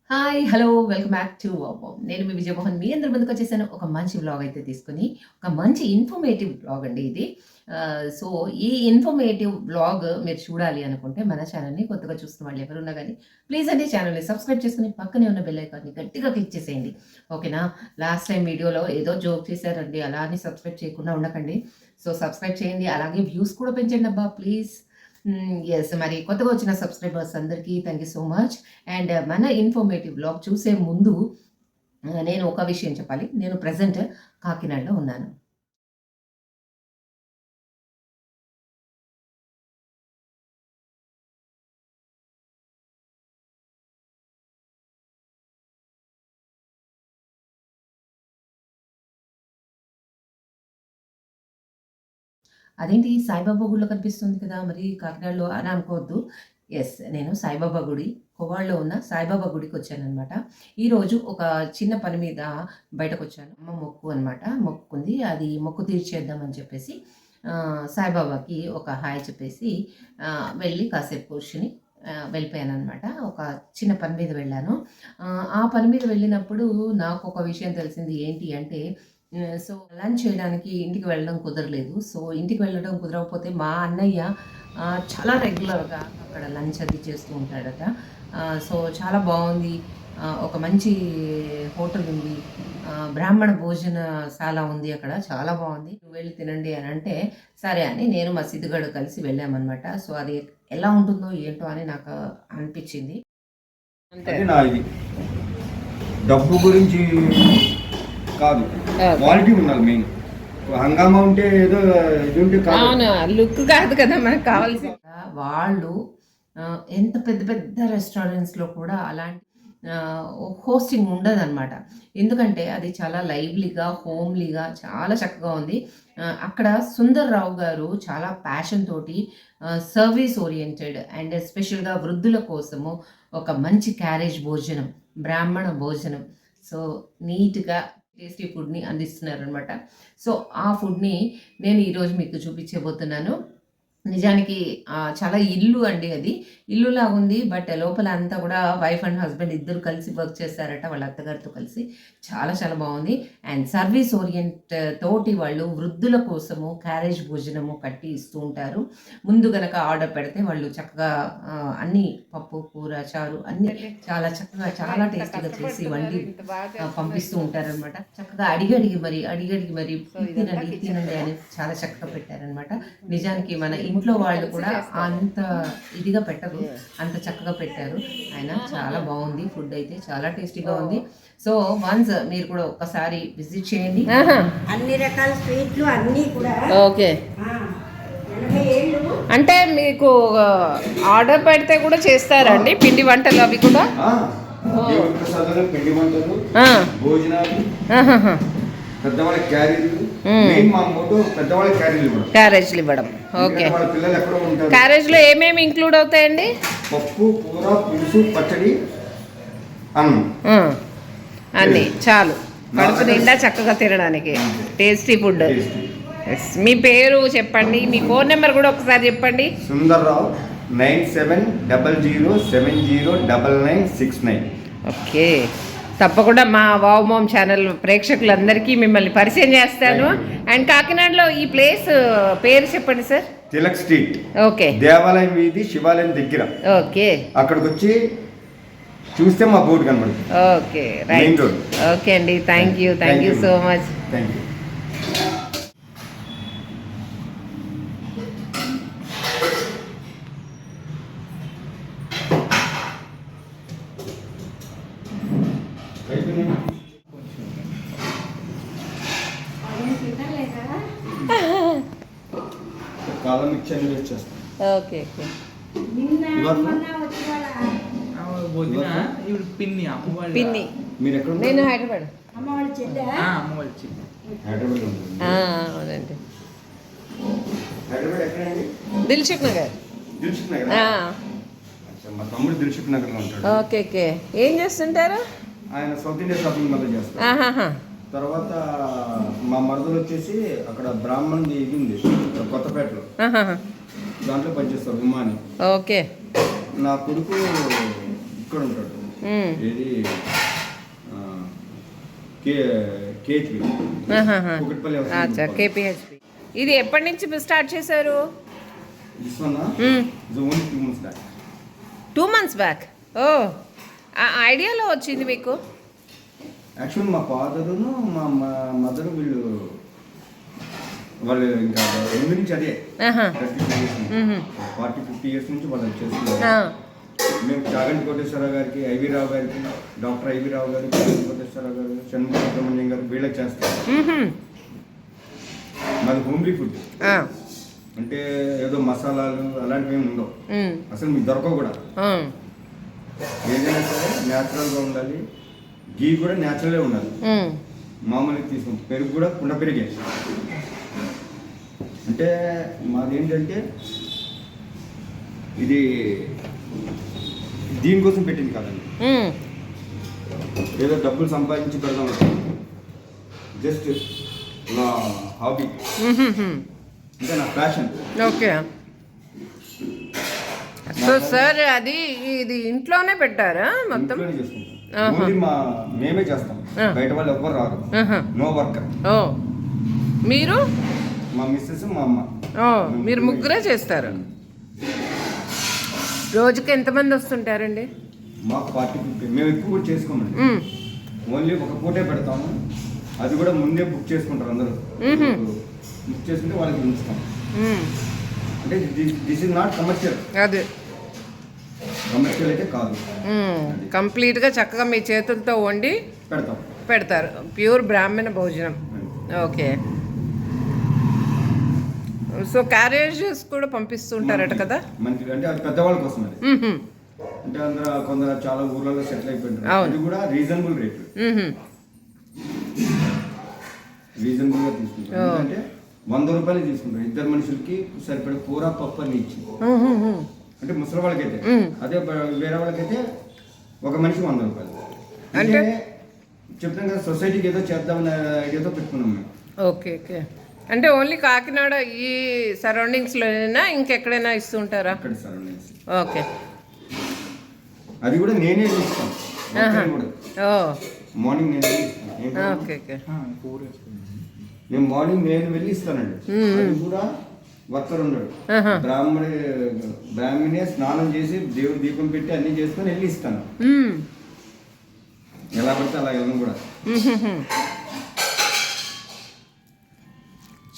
Hi! Hello! Welcome back to నేను మీ విజయమోహన్. మీ అందరి ముందుకొచ్చేసాను. ఒక మంచి వ్లాగ్ అయితే తీసుకొని, ఒక మంచి ఇన్ఫర్మేటివ్ వ్లాగ్ అండి ఇది. సో, ఈ ఇన్ఫర్మేటివ్ వ్లాగ్ మీరు చూడాలి అనుకుంటే మన ఛానెల్‌ని కొత్తగా చూస్తున్న వాళ్ళు ఎవరున్నా గానీ, ప్లీజ్ అండి ఛానెల్‌ని సబ్స్క్రైబ్ చేసుకొని పక్కనే ఉన్న బెల్ ఐకాన్‌ని గట్టిగా క్లిక్ చేసేయండి. ఓకేనా? లాస్ట్ టైమ్ వీడియోలో ఏదో జోక్ చేశారండి. అలా అని సబ్స్క్రైబ్ చేయకుండా ఉండకండి. సో, సబ్స్క్రైబ్ చేయండి. అలాగే వ్యూస్ కూడా పెంచండబ్బా ప్లీజ్. యెస్. మరి కొత్తగా వచ్చిన సబ్స్క్రైబర్స్ అందరికీ thank you so much. And మన ఇన్ఫర్మేటివ్ వ్లాగ్ చూసే ముందు నేను ఒక విషయం చెప్పాలి. నేను ప్రెజెంట్ కాకినాడలో ఉన్నాను. అదేంటి సాయిబాబా గుడిలో కనిపిస్తుంది కదా! మరి కాకినాడలో అని అనుకోవద్దు. యెస్. నేను సాయిబాబా గుడి, కోవాడలో ఉన్న సాయిబాబా గుడికొచ్చాననమాట. ఈరోజు ఒక చిన్న పని మీద బయటకొచ్చాను. అమ్మ మొక్కు అనమాట. మొక్కుకుంది. అది మొక్కు తీర్చేద్దామని చెప్పేసి సాయిబాబాకి ఒక హాయ్ చెప్పేసి వెళ్ళి కాసేపు కూర్చొని వెళ్ళిపోయాననమాట. ఒక చిన్న పని మీద వెళ్ళాను. ఆ పని మీద వెళ్ళినప్పుడు నాకొక విషయం తెలిసింది. ఏంటి అంటే సో, లంచ్ చేయడానికి ఇంటికి వెళ్ళడం కుదరలేదు. సో, ఇంటికి వెళ్ళడం కుదరకపోతే మా అన్నయ్య చాలా రెగ్యులర్‌గా అక్కడ లంచ్ అది చేస్తూ ఉంటాడట. సో, చాలా బావుంది. ఒక మంచి హోటల్ ఉంది. బ్రాహ్మణ భోజనశాల ఉంది అక్కడ. చాలా బావుంది. "వెళ్లి తినండి" అనంటే, సరే అని నేను మా సిద్దుగాడు కలిసి వెళ్ళామనమాట. సో, అది ఎలా ఉంటుందో ఏంటో అని నాకు అనిపిచ్చింది. అంతే. అది నా ఇది. డబ్బు గురించి కాదు. క్వాలిటీ ఉండాలి మెయిన్. హంగామా ఉంటే ఏదో ఇది ఉంటే కాదు. అవును. లుక్ కాదు కదా మనకు కావాల్సింది. వాళ్ళు ఎంత పెద్ద పెద్ద రెస్టారెంట్స్‌లో కూడా అలాంటి హోస్టింగ్ ఉండదనమాట. ఎందుకంటే అది చాలా లైవ్లీగా, హోమ్లీగా చాలా చక్కగా ఉంది. అక్కడ సుందర్ రావు గారు చాలా ప్యాషన్ తోటి సర్వీస్ ఓరియెంటెడ్ అండ్ ఎస్పెషల్‌గా వృద్ధుల కోసము ఒక మంచి క్యారేజ్ భోజనం, బ్రాహ్మణ భోజనం. సో, నీట్‌గా టేస్టీ ఫుడ్‌ని అందిస్తున్నారనమాట. సో, ఆ ఫుడ్‌ని నేను ఈరోజు మీకు చూపించబోతున్నాను. నిజానికి చాలా ఇల్లు అండి అది. ఇల్లులాగుంది. బట్ లోపల అంతా కూడా వైఫ్ అండ్ హస్బెండ్ ఇద్దరు కలిసి వర్క్ చేశారట వాళ్ళ అత్తగారితో కలిసి. చాలా చాలా బావుంది. అండ్ సర్వీస్ ఓరియంట్ తోటి వాళ్ళు వృద్ధుల కోసము క్యారేజ్ భోజనము కట్టి ఇస్తూ ఉంటారు. ముందు గనక ఆర్డర్ పెడితే వాళ్ళు చక్కగా అన్నీ పప్పు, కూర, చారు అన్నీ చాలా చక్కగా చాలా టేస్టీగా చేసి వండి పంపిస్తూ ఉంటారనమాట. చక్కగా అడిగి మరి ఇది తినండి అని చాలా చక్కగా పెట్టారనమాట. నిజానికి మన ఇంట్లో వాళ్ళు కూడా అంత ఇదిగా పెట్టరు. అంత చక్కగా పెట్టారు. అయినా చాలా బావుంది. ఫుడ్ అయితే చాలా టేస్టీగా ఉంది. సో, వన్స్ మీరు కూడా ఒక్కసారి విజిట్ చేయండి. అన్ని రకాల స్వీట్లు అన్నీ కూడా ఓకే. 80 ఏళ్ళు అంటే మీకు ఆర్డర్ పెడితే కూడా చేస్తారండి పిండి వంటలు అవి కూడా? దేవుడి ప్రసాదాలు, పిండి వంటలు, భోజనాలు, పెద్దవాళ్ళకి క్యారీలు. మెయిన్ మా మోటో పెద్దవాళ్ళకి క్యారీలు ఇవ్వడం. క్యారేజ్లు ఇవ్వడం. ఓకే. వాళ్ళ పిల్లలు ఎక్కడో ఉంటారు. క్యారేజ్లో ఏమేమి ఇంక్లూడ్ అవుతాయండి? పప్పు, కూర, పులుసు, పచ్చడి, అన్నం. అన్నీ చాలు కడుపు నిండా చక్కగా తినడానికి టేస్టీ ఫుడ్. మీ పేరు చెప్పండి, మీ ఫోన్ నెంబర్ కూడా ఒకసారి చెప్పండి. సుందర్రావు 9700709969. ఓకే, తప్పకుండా మా వావ్ మోమ్ ఛానల్ ప్రేక్షకులందరికీ మిమ్మల్ని పరిచయం చేస్తాను. అండ్ కాకినాడలో ఈ ప్లేస్ పేరు చెప్పండి సార్. తిలక్ స్ట్రీట్. ఓకే. దేవాలయం వీధి, శివాలయం దగ్గర. ఓకే. అక్కడికి వచ్చి చూస్తే మా బోర్డు కనబడుతుంది. Okay, right. ఓకే అండి, thank you so much. Thank you. కాలం ఇచ్చాను వచ్చేస్తాను. ఓకే. ఓకే. పిన్ని. మీరు ఎక్కడ ఉంటారు? నేను హైదరాబాద్. అమ్మవాడి చెల్లె హైదరాబాద్ ఉంటుంది. అవునండి. హైదరాబాద్ ఎక్కడండి? దిల్సుఖ్ నగర్. దిల్సుఖ్ నగర్. అచ్చా, మా తమ్ముడు దిల్సుఖ్ నగర్లో ఉంటాడు. ఓకే. ఓకే. ఏం చేస్తుంటారు? ఆయన సౌత్ ఇండియా షాపింగ్ మాల్ చేస్తారు. తర్వాత మా మరదలు వచ్చేసి అక్కడ బ్రాహ్మణ్ ఇది ఉంది కొత్తపేటలో, దాంట్లో పనిచేస్తారు ఉమాని. ఓకే. నా కొడుకు ఇక్కడ ఉంటాడు ఏది కేహెచ్పి కుకట్పల్లి అచ్చా, కేపీహెచ్పి. ఇది ఎప్పటి నుంచి స్టార్ట్ చేశారు? This one only 2 months back. 2 months back. ఓ, ఆ ఐడియాలో వచ్చింది మీకు? యాక్చువల్లీ మా ఫాదరును మా మదర్ వాళ్ళు ఇంకా ముందు నుంచి అదే 40-50 years నుంచి వాళ్ళు చేస్తున్నారు. మేము చాగంటి కోటేశ్వరరావు గారికి, ఐవి రావు గారికి, డాక్టర్ ఐవి రావు గారు, చాగంటి కోటేశ్వరరావు గారు, షణ్ముఖ సుబ్రహ్మణ్యం గారు వీళ్ళకి చేస్తారు. మాది హోమ్లీ ఫుడ్, అంటే ఏదో మసాలాలు అలాంటివి ఏమి ఉండవు, అసలు మీకు దొరకవు కూడా. ఏదైనా సరే న్యాచురల్గా ఉండాలి, గీ కూడా న్యాచురల్గా ఉండాలి. మామూలుగా తీసుకుంటాం, పెరుగు కూడా కుండ పెరిగే. అంటే మాది ఏంటంటే ఇది దీనికోసం పెట్టింది కాదండి, ఏదో డబ్బులు సంపాదించి పెడదాం, జస్ట్ నా హాబీ, అంటే నా ప్యాషన్. ఓకే. సో సార్ అది ఇది ఇంట్లోనే పెట్టారా మొత్తం? మేమే చేస్తాం, బయట వాళ్ళు ఎవ్వరు రారు, నో వర్కర్. ఓ, మీరు? మా మిస్సెస్, మా అమ్మ. ఓ, మీరు ముగ్గురే చేస్తారు. రోజుకి ఎంతమంది వస్తుంటారండి? మాకు 40-50. మేము ఎక్కువ కూడా చేసుకోమండి, ఓన్లీ ఒక పూటే పెడతాము, అది కూడా ముందే బుక్ చేసుకుంటారు అందరూ. బుక్ చేసుకుంటే వాళ్ళకి ఉంచుతాం. అంటే దిస్ ఇస్ నాట్ కమర్షియల్. అదే, కమర్షియల్ అయితే కాదు. కంప్లీట్గా చక్కగా మీ చేతులతో వండి పెడతారు. ప్యూర్ బ్రాహ్మణ భోజనం. ఓకే. సో క్యారేజెస్ కూడా పంపిస్తుంటారట కదా? మంచిగా, అంటే అది పెద్దవాళ్ళ కోసం. అది అంటే అందరూ కొందరు చాలా ఊర్లలో సెటిల్ అయిపోయింటారు. అది కూడా రీజనబుల్ రేట్, రీజనబుల్ గా తీసుకుంటారు. ఎందుకంటే 100 రూపాయలు తీసుకుంటారు, 2 మనుషులకి సరిపడే కూర పప్పు అన్ని ఇచ్చి. అంటే ముసలి వాళ్ళకైతే, అదే వేరే వాళ్ళకైతే ఒక మనిషి 100 రూపాయలు. అంటే చెప్తాం కదా, సొసైటీకి ఏదో చేద్దామని ఐడియాతో పెట్టుకున్నాం మేము. Okay okay. అంటే ఓన్లీ కాకినాడ ఈ సరౌండింగ్స్లోనైనా ఇంకెక్కడైనా ఇస్తుంటారా? అక్కడ సరౌండింగ్స్. ఓకే. అది కూడా నేనే ఇస్తాను. మార్నింగ్ నేనే ఇస్తాను. Okay okay. నేను మార్నింగ్ నేను వెళ్ళి ఇస్తానండి. అది కూడా వర్కర్ ఉన్నాడు, బ్రాహ్మణే స్నానం చేసి దేవుడు దీపం పెట్టి అన్ని చేసుకొని వెళ్ళి ఇస్తాను. ఎలా పడితే అలా వెళ్ళను కూడా.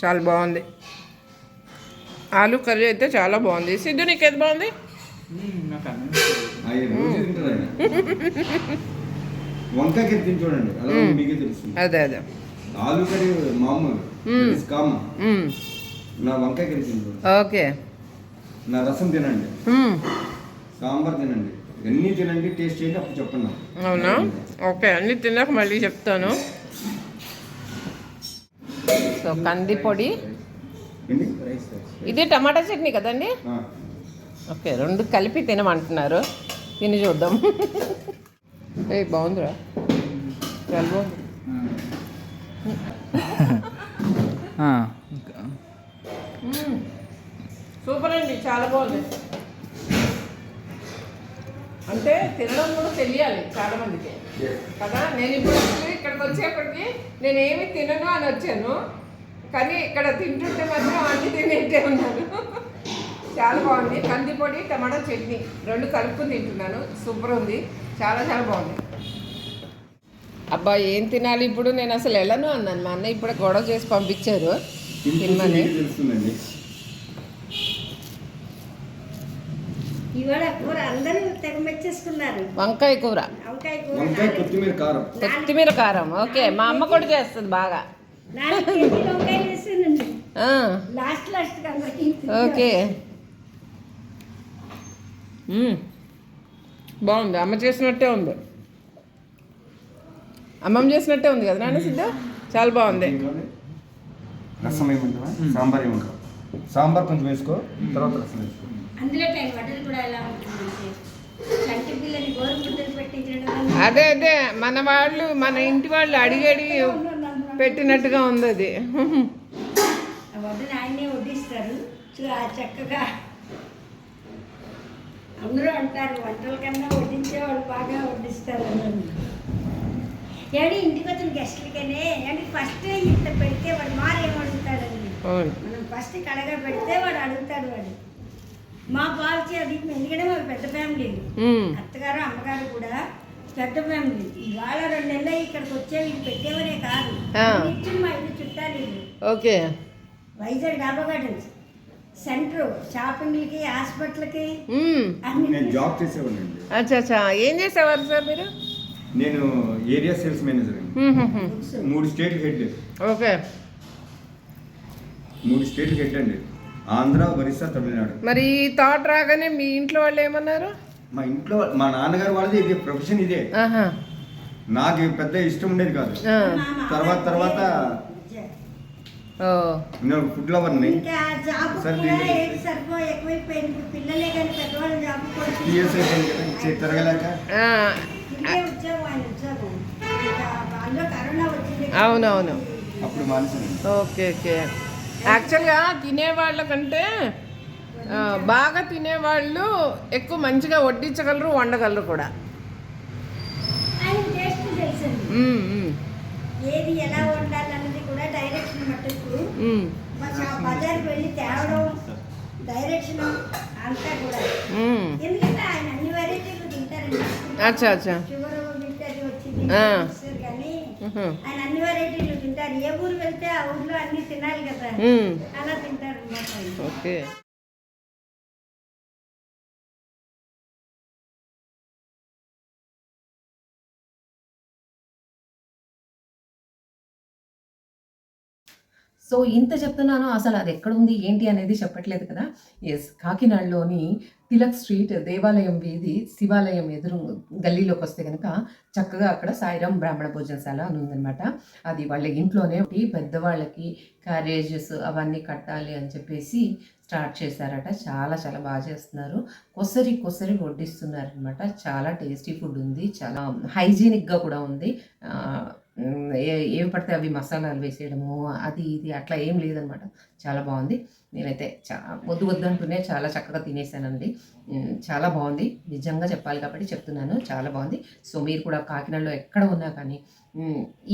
చాలా బాగుంది. ఆలు కర్రీ అయితే చాలా బాగుంది. సిద్ధు, నీకేది బాగుంది? వంకాయ కర్రీ తిని చూడండి, అలా మీకే తెలుస్తుంది. అదే అదే, ఆలు కర్రీ మామూలు కామన్, నా వంకాయ కర్రీ తిని చూడండి. ఓకే. నా రసం తినండి, సాంబార్ తినండి, అన్నీ తినండి, టేస్ట్ చేయండి, అప్పుడు చెప్పండి. అవునా? ఓకే, అన్నీ తిన్నాక మళ్ళీ చెప్తాను. సో కంది పొడి, ఇది టమాటా చట్నీ కదండి? ఓకే, 2 కలిపి తినమంటున్నారు, తిని చూద్దాం. ఏ బాగుందిరా, చాలా బాగుంది. సూపర్ అండి, చాలా బాగుంది. అంటే తినడం కూడా తెలియాలి చాలా మందికి కదా. నేను ఇప్పుడు ఇక్కడికి వచ్చేప్పటికి నేనేమి తినను అని వచ్చాను, కానీ ఇక్కడ తింటుంటే మాత్రం అన్ని తినేట్టే ఉన్నాను. చాలా బాగుంది. కందిపొడి టమాటా చట్నీ 2 కలుపుకుని తింటున్నాను, సూపర్ ఉంది, చాలా చాలా బాగుంది. అబ్బా ఏం తినాలి ఇప్పుడు, నేను అసలు వెళ్ళను అన్నాను. మా అన్న ఇప్పుడు గొడవ చేసి పంపించారు తినమని. ఇవాళ కూర అందరూ తెగ మెచ్చేసుకున్నారు. వంకాయ కూర, కొత్తిమీర కారం. ఓకే, మా అమ్మ కూడా చేస్తుంది బాగా. ఓకే, బాగుంది. అమ్మ చేసినట్టే ఉంది, అమ్మమ్మ చేసినట్టే ఉంది కదా నాన్న సిద్ధు? చాలా బాగుంది. రసం ఏమంటావా? సాంబార్ ఏమంటావా? సాంబార్ కొంచెం వేసుకో, తర్వాత రసం వేసుకో. అదే అదే, మన వాళ్ళు, మన ఇంటి వాళ్ళు అడిగి పెట్టినట్టుగా ఉంది అది. ఆయనే వడ్డిస్తారు చక్కగా. అందరూ అంటారు వంటల కన్నా వడ్డించే వాళ్ళు బాగా వడ్డిస్తారు. ఏడి ఇంటికి వచ్చిన గెస్ట్లకనే ఏడి ఫస్ట్ ఇంత పెడితే వాడు మారేమడుగుతాడండి. అవును. మనం ఫస్ట్ కడగా పెడితే వాడు అడుగుతాడు. వాడు మా పాలసీ అది. ఎందుకంటే మాకు పెద్ద ఫ్యామిలీ, అత్తగారు అమ్మగారు కూడా పెద్ద ఫ్యామిలీ. ఇవాళ 2 నెలలు ఇక్కడికి వచ్చే వీళ్ళు పెట్టేవనే కాదు, నిత్యం మా ఇల్లు చుట్టాలు ఇల్లు. ఓకే. వైజాగ్ డాబా గార్డెన్స్ సెంటర్, షాపింగ్లకి, హాస్పిటల్కి నేను జాబ్ చేసేవాడినండి. అచ్చా అచ్చా. ఏం చేసేవారు సార్ మీరు? నేను ఏరియా సేల్స్ మేనేజర్ అండి. 3 state head. Okay. 3 state head అండి. ఆంధ్ర, ఒరిస్సా, తమిళనాడు. మరి ఈ థాట్ రాగానే మీ ఇంట్లో వాళ్ళు ఏమన్నారు? మా ఇంట్లో మా నాన్నగారు వాళ్ళది ఇది ప్రొఫెషన్ ఇదే. నాకు పెద్ద ఇష్టం ఉండేది కాదు. తర్వాత నేను ఫుడ్ లవర్ని. ఇంకా జాబ్ సరిపో ఎక్కువైపోయింది. పిల్లలే కానీ పెద్దవాళ్ళు జాబ్ కూడా తిరగలేక ఉద్యోగం ఆయన ఉద్యోగం అందులో కరోనా వచ్చింది. అవునవును. అప్పుడు మానేశాను. Okay okay. యాక్చువల్గా తినేవాళ్ళకంటే బాగా తినేవాళ్ళు ఎక్కువ మంచిగా వడ్డించగలరు, వండగలరు కూడా. ఆయన టేస్ట్ తెలుసండి, ఏది ఎలా వండాలన్నది కూడా డైరెక్షన్ మట్టుకు. బజార్కి వెళ్ళి తేవడం, డైరెక్షన్ అంతా కూడా. ఎందుకంటే ఆయన అన్ని వెరైటీలు తింటారండి. అచ్చా అచ్చా. షుగర్ అది వచ్చింది కానీ ఆయన అన్ని వెరైటీలు తింటారు. ఏ ఊరు వెళ్తే ఆ ఊర్లో అన్ని తినాలి కదా, అలా తింటారు అన్నమాట. ఓకే. సో ఇంత చెప్తున్నాను, అసలు అది ఎక్కడుంది ఏంటి అనేది చెప్పట్లేదు కదా. ఎస్, కాకినాడలోని తిలక్ స్ట్రీట్, దేవాలయం వీధి, శివాలయం ఎదురు గల్లీలోకి వస్తే కనుక చక్కగా అక్కడ సాయిరాం బ్రాహ్మణ భోజనశాల అని ఉందన్నమాట. అది వాళ్ళ ఇంట్లోనే పెద్దవాళ్ళకి క్యారేజెస్ అవన్నీ కట్టాలి అని చెప్పేసి స్టార్ట్ చేశారట. చాలా చాలా బాగా చేస్తున్నారు. కొసరి వడ్డిస్తున్నారు అనమాట. చాలా టేస్టీ ఫుడ్ ఉంది, చాలా హైజీనిక్గా కూడా ఉంది. ఏవి పడితే అవి మసాలాలు వేసేయడము అది ఇది అట్లా ఏం లేదనమాట. చాలా బాగుంది. నేనైతే వద్దు అంటూనే చాలా చక్కగా తినేసానండి. చాలా బాగుంది, నిజంగా చెప్పాలి కాబట్టి చెప్తున్నాను. చాలా బాగుంది. సో మీరు కూడా కాకినాడలో ఎక్కడ ఉన్నా కానీ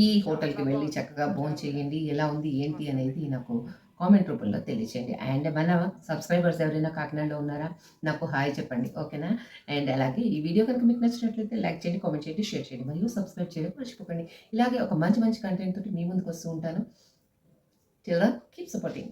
ఈ హోటల్కి వెళ్ళి చక్కగా భోజనం చేయండి. ఎలా ఉంది ఏంటి అనేది నాకు కామెంట్ రూపంలో తెలియచేయండి. అండ్ మన సబ్స్క్రైబర్స్ ఎవరైనా కాకినాడలో ఉన్నారా, నాకు హాయ్ చెప్పండి, ఓకేనా? అండ్ అలాగే ఈ వీడియో కనుక మీకు నచ్చినట్లయితే లైక్ చేయండి, కామెంట్ చేయండి, షేర్ చేయండి, మరియు సబ్స్క్రైబ్ చేయడం మర్చిపోకండి. ఇలాగే ఒక మంచి కంటెంట్ తోటి మీ ముందుకు వస్తూ ఉంటాను. Till then keep supporting.